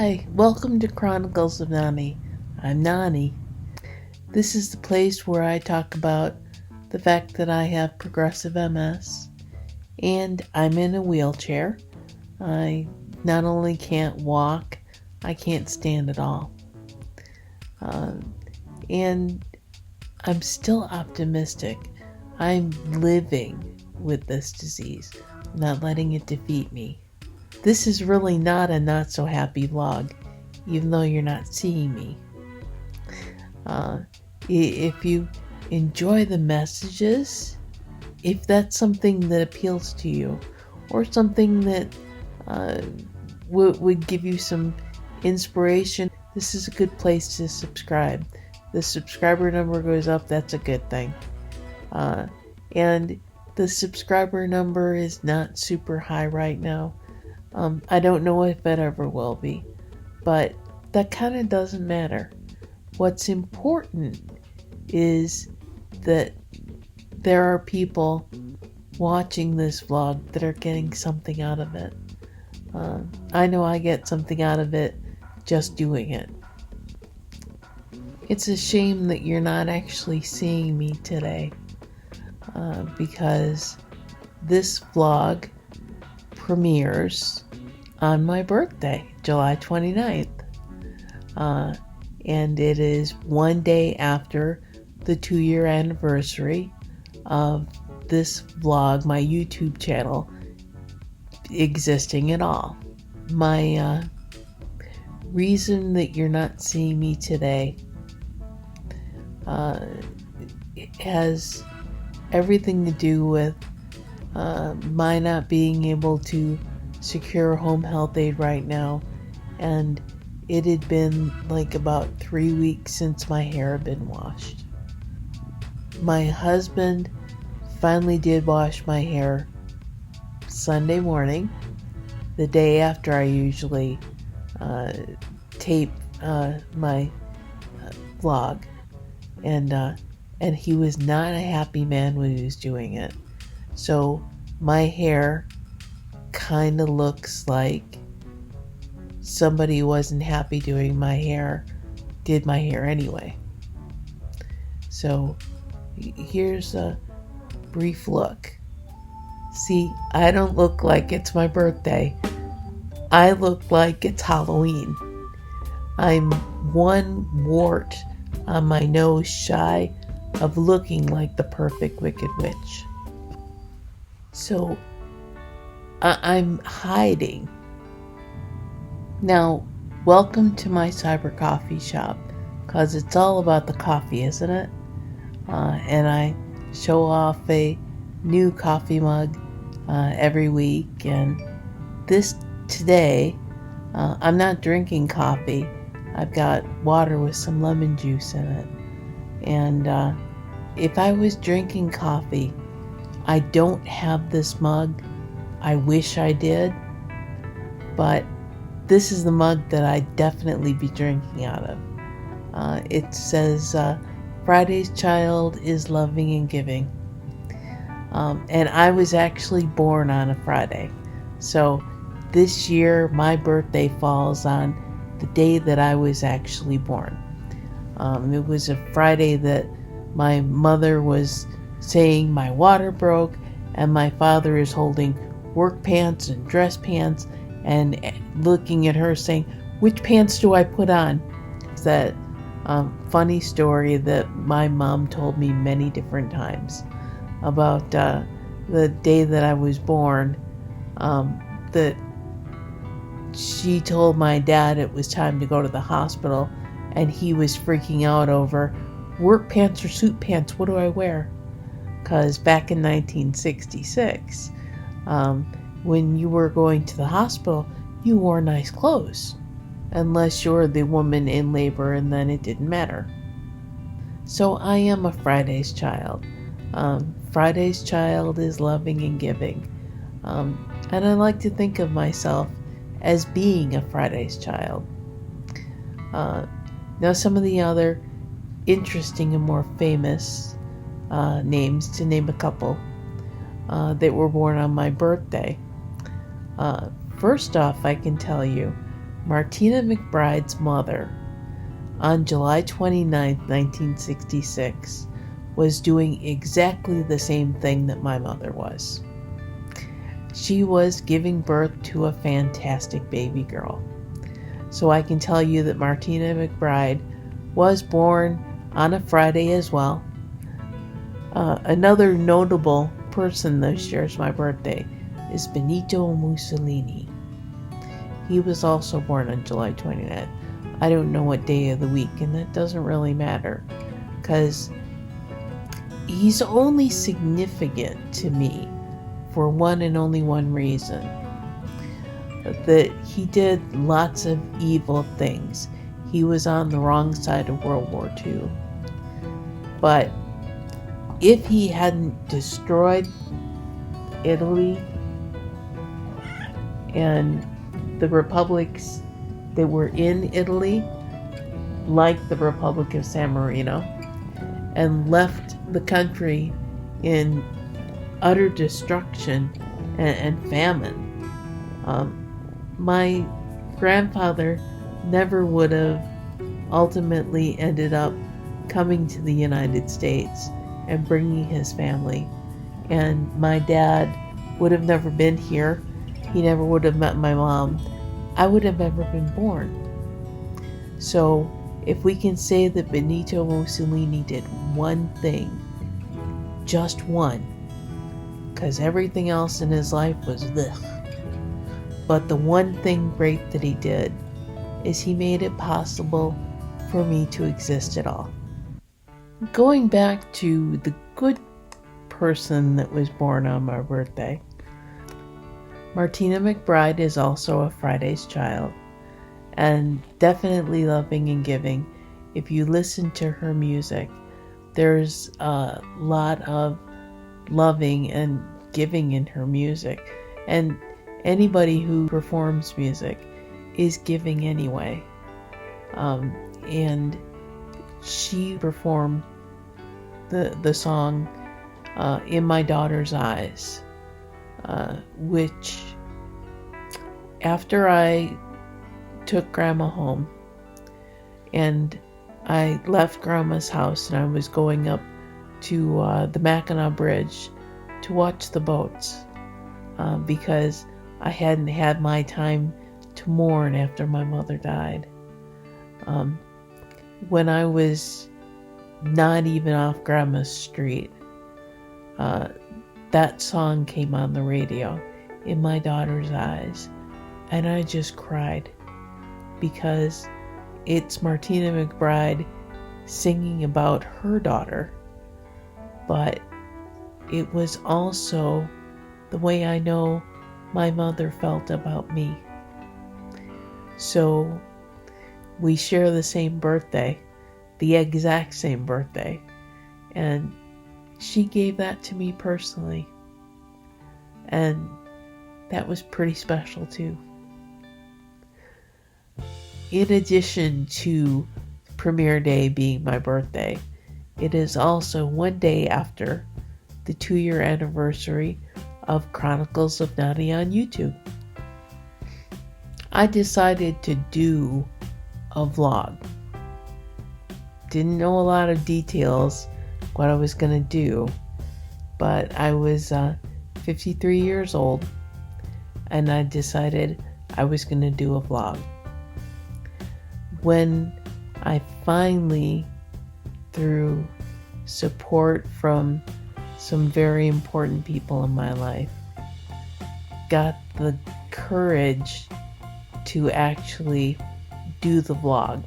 Hi, welcome to Chronicles of Nani. I'm Nani. This is the place where I talk about the fact that I have progressive MS and I'm in a wheelchair. I not only can't walk, I can't stand at all. And I'm still optimistic. I'm living with this disease, not letting it defeat me. This is really not a not so happy vlog, even though you're not seeing me. If you enjoy the messages, if that's something that appeals to you, or something that would give you some inspiration, this is a good place to subscribe. The subscriber number goes up, that's a good thing. And the subscriber number is not super high right now. I don't know if it ever will be, but that kind of doesn't matter. What's important is that there are people watching this vlog that are getting something out of it. I know I get something out of it just doing it. It's a shame that you're not actually seeing me today, because this vlog premieres on my birthday, July 29th. And it is one day after the 2-year anniversary of this vlog, my YouTube channel, existing at all. My reason that you're not seeing me today has everything to do with my not being able to secure home health aid right now, and it had been like about 3 weeks since my hair had been washed. My husband finally did wash my hair Sunday morning, the day after I usually tape my vlog, and he was not a happy man when he was doing it. So my hair kind of looks like somebody who wasn't happy doing my hair did my hair anyway. So here's a brief look. See, I don't look like it's my birthday. I look like it's Halloween. I'm one wart on my nose shy of looking like the perfect Wicked Witch. So I'm hiding. Now, welcome to my cyber coffee shop, because it's all about the coffee, isn't it? And I show off a new coffee mug every week, and today I'm not drinking coffee. I've got water with some lemon juice in it. And if I was drinking coffee, I don't have this mug. I wish I did, but this is the mug that I'd definitely be drinking out of. It says, Friday's child is loving and giving. And I was actually born on a Friday. So this year, my birthday falls on the day that I was actually born. It was a Friday that my mother was saying my water broke, and my father is holding work pants and dress pants and looking at her saying, which pants do I put on? It's that funny story that my mom told me many different times about the day that I was born, that she told my dad it was time to go to the hospital, and he was freaking out over work pants or suit pants, what do I wear? Because back in 1966, when you were going to the hospital, you wore nice clothes, unless you're the woman in labor, and then it didn't matter. So I am a Friday's child. Friday's child is loving and giving. And I like to think of myself as being a Friday's child. Now some of the other interesting and more famous names, to name a couple, that were born on my birthday. First off, I can tell you Martina McBride's mother, on July 29, 1966, was doing exactly the same thing that my mother was. She was giving birth to a fantastic baby girl. So I can tell you that Martina McBride was born on a Friday as well. Another notable person that shares my birthday is Benito Mussolini. He was also born on July 29th. I don't know what day of the week, and that doesn't really matter, because he's only significant to me for one and only one reason. That he did lots of evil things. He was on the wrong side of World War II. But if he hadn't destroyed Italy and the republics that were in Italy, like the Republic of San Marino, and left the country in utter destruction and famine, my grandfather never would have ultimately ended up coming to the United States and bringing his family. And my dad would have never been here. He never would have met my mom. I would have never been born. So if we can say that Benito Mussolini did one thing, just one, because everything else in his life was blech. But the one thing great that he did is he made it possible for me to exist at all. Going back to the good person that was born on my birthday, Martina McBride is also a Friday's child, and definitely loving and giving. If you listen to her music, there's a lot of loving and giving in her music, and anybody who performs music is giving anyway. And she performed the song In My Daughter's Eyes, which after I took Grandma home and I left Grandma's house and I was going up to the Mackinac Bridge to watch the boats, because I hadn't had my time to mourn after my mother died. When I was not even off Grandma's street, that song came on the radio, In My Daughter's Eyes, and I just cried, because it's Martina McBride singing about her daughter, but it was also the way I know my mother felt about me. So we share the same birthday, the exact same birthday, and she gave that to me personally, and that was pretty special too. In addition to premiere day being my birthday, it is also one day after the 2-year anniversary of Chronicles of Nani on YouTube. I decided to do a vlog. Didn't know a lot of details what I was going to do, but I was 53 years old and I decided I was going to do a vlog. When I finally, through support from some very important people in my life, got the courage to actually do the vlog,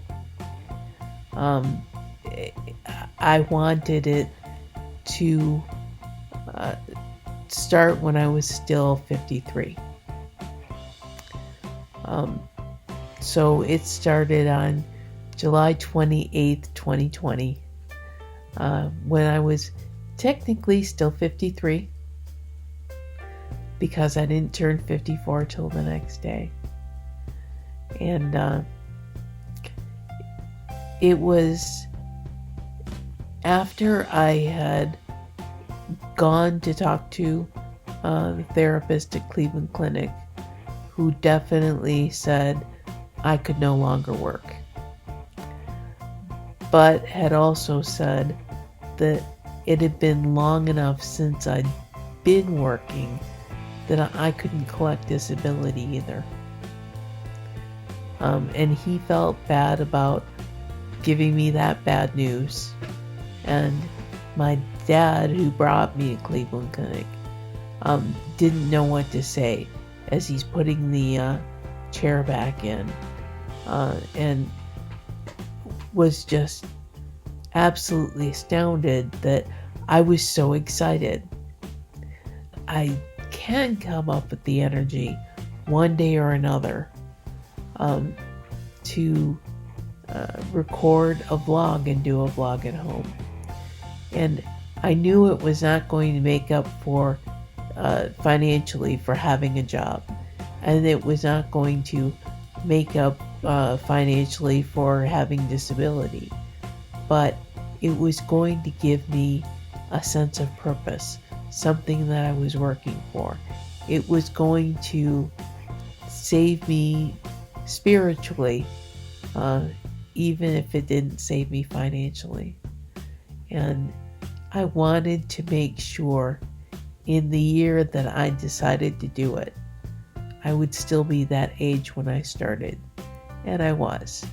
I wanted it to start when I was still 53. So it started on July 28th, 2020, when I was technically still 53, because I didn't turn 54 till the next day. And it was after I had gone to talk to the therapist at Cleveland Clinic, who definitely said I could no longer work, but had also said that it had been long enough since I'd been working that I couldn't collect disability either. And he felt bad about giving me that bad news. And my dad, who brought me to Cleveland Clinic, didn't know what to say as he's putting the chair back in, and was just absolutely astounded that I was so excited. I can come up with the energy one day or another to record a vlog and do a vlog at home. And I knew it was not going to make up for financially for having a job, and it was not going to make up financially for having disability, but it was going to give me a sense of purpose, something that I was working for. It was going to save me spiritually, even if it didn't save me financially. And I wanted to make sure in the year that I decided to do it, I would still be that age when I started. And I was.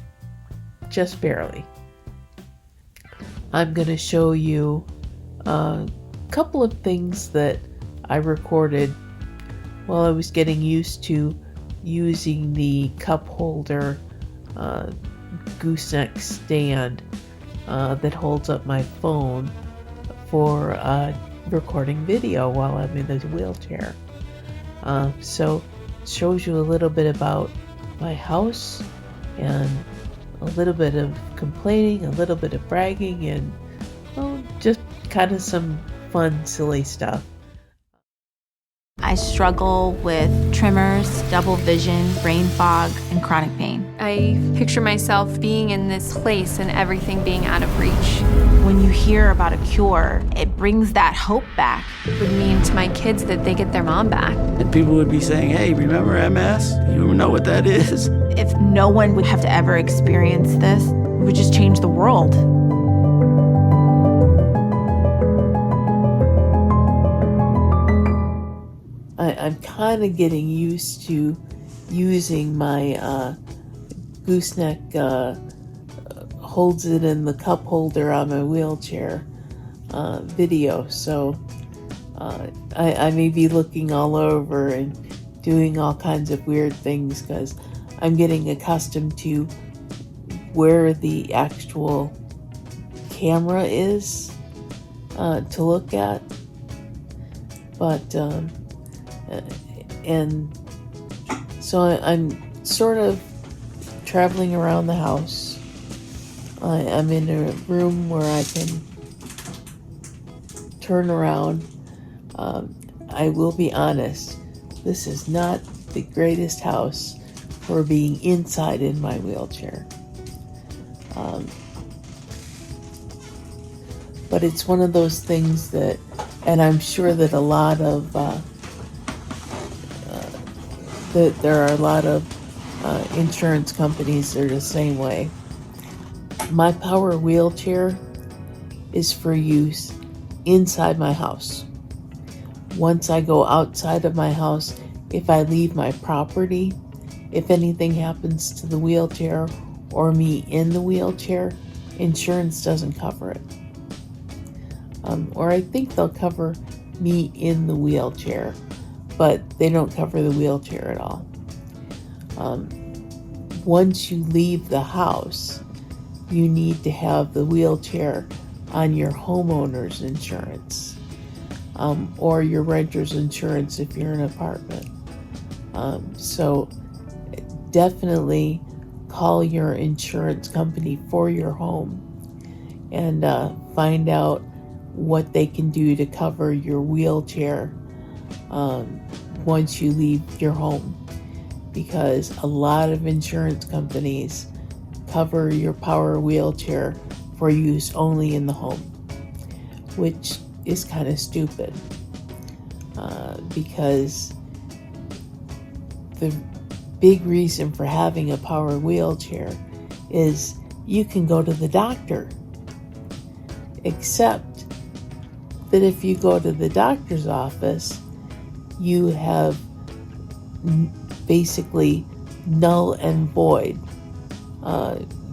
Just barely. I'm going to show you a couple of things that I recorded while I was getting used to using the cup holder gooseneck stand that holds up my phone for recording video while I'm in the wheelchair. So it shows you a little bit about my house and a little bit of complaining, a little bit of bragging, and just kind of some fun, silly stuff. I struggle with tremors, double vision, brain fog, and chronic pain. I picture myself being in this place and everything being out of reach. When you hear about a cure, it brings that hope back. It would mean to my kids that they get their mom back. And people would be saying, hey, remember MS? You know what that is? If no one would have to ever experience this, it would just change the world. I'm kind of getting used to using my gooseneck holds it in the cup holder on my wheelchair video, so I may be looking all over and doing all kinds of weird things because I'm getting accustomed to where the actual camera is to look at, but and so I'm sort of traveling around the house. I'm in a room where I can turn around. I will be honest, this is not the greatest house for being inside in my wheelchair. But it's one of those things that, and I'm sure that a lot of that there are a lot of insurance companies that are the same way. My power wheelchair is for use inside my house. Once I go outside of my house, if I leave my property, if anything happens to the wheelchair or me in the wheelchair, insurance doesn't cover it. Or I think they'll cover me in the wheelchair, but they don't cover the wheelchair at all. Once you leave the house, you need to have the wheelchair on your homeowner's insurance, or your renter's insurance if you're in an apartment. So definitely call your insurance company for your home and find out what they can do to cover your wheelchair once you leave your home, because a lot of insurance companies cover your power wheelchair for use only in the home, which is kind of stupid, because big reason for having a power wheelchair is you can go to the doctor. Except that if you go to the doctor's office, you have basically null and void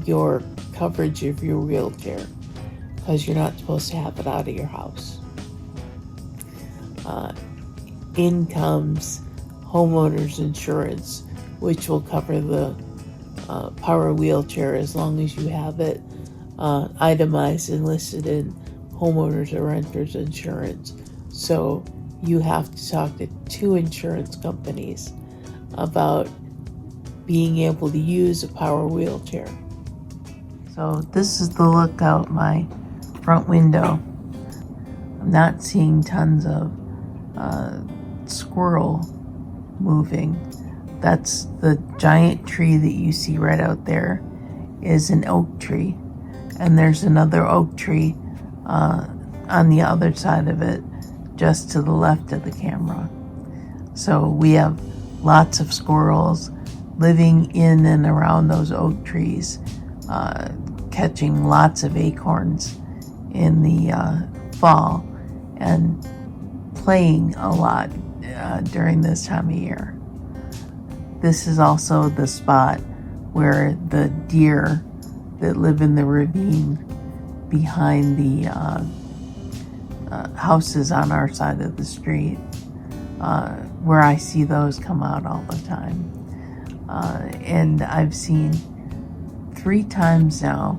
your coverage of your wheelchair, because you're not supposed to have it out of your house. In comes homeowners insurance, which will cover the power wheelchair as long as you have it itemized and listed in homeowners or renters insurance. So you have to talk to 2 insurance companies about being able to use a power wheelchair. So this is the look out my front window. I'm not seeing tons of squirrel moving. That's the giant tree that you see right out there is an oak tree. And there's another oak tree on the other side of it, just to the left of the camera. So we have lots of squirrels living in and around those oak trees, catching lots of acorns in the fall and playing a lot during this time of year. This is also the spot where the deer that live in the ravine behind the houses on our side of the street, where I see those come out all the time. And I've seen 3 times now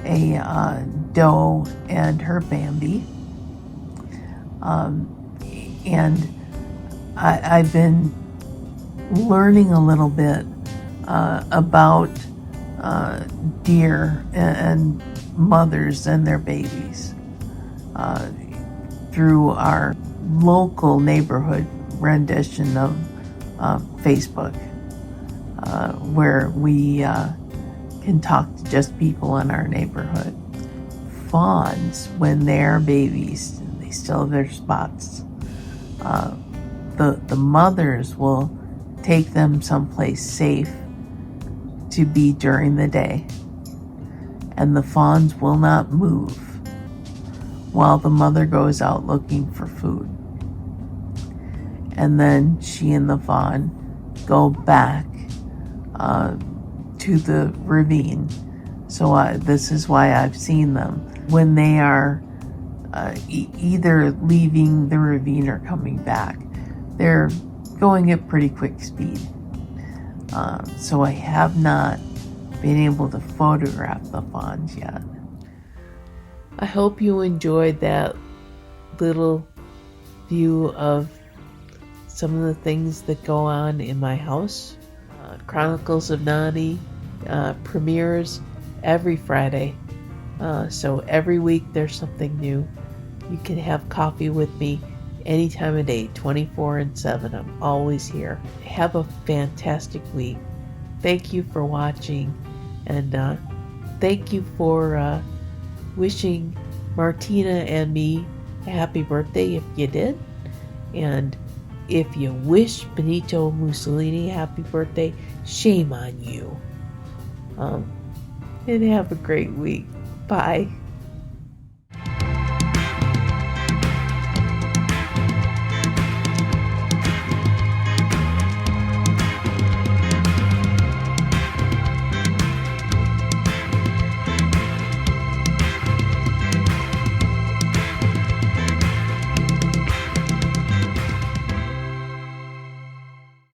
a doe and her Bambi. And I've been learning a little bit about deer and mothers and their babies through our local neighborhood rendition of Facebook, where we can talk to just people in our neighborhood. Fawns, when they're babies, they still have their spots. The mothers will take them someplace safe to be during the day, and the fawns will not move while the mother goes out looking for food. And then she and the fawn go back to the ravine. So this is why I've seen them when they are either leaving the ravine or coming back. They're going at pretty quick speed. So I have not been able to photograph the fawns yet. I hope you enjoyed that little view of some of the things that go on in my house. Chronicles of Nani premieres every Friday. So every week there's something new. You can have coffee with me any time of day, 24/7. I'm always here. Have a fantastic week. Thank you for watching, and thank you for wishing Martina and me a happy birthday if you did. And if you wish Benito Mussolini happy birthday, shame on you. And have a great week. Bye.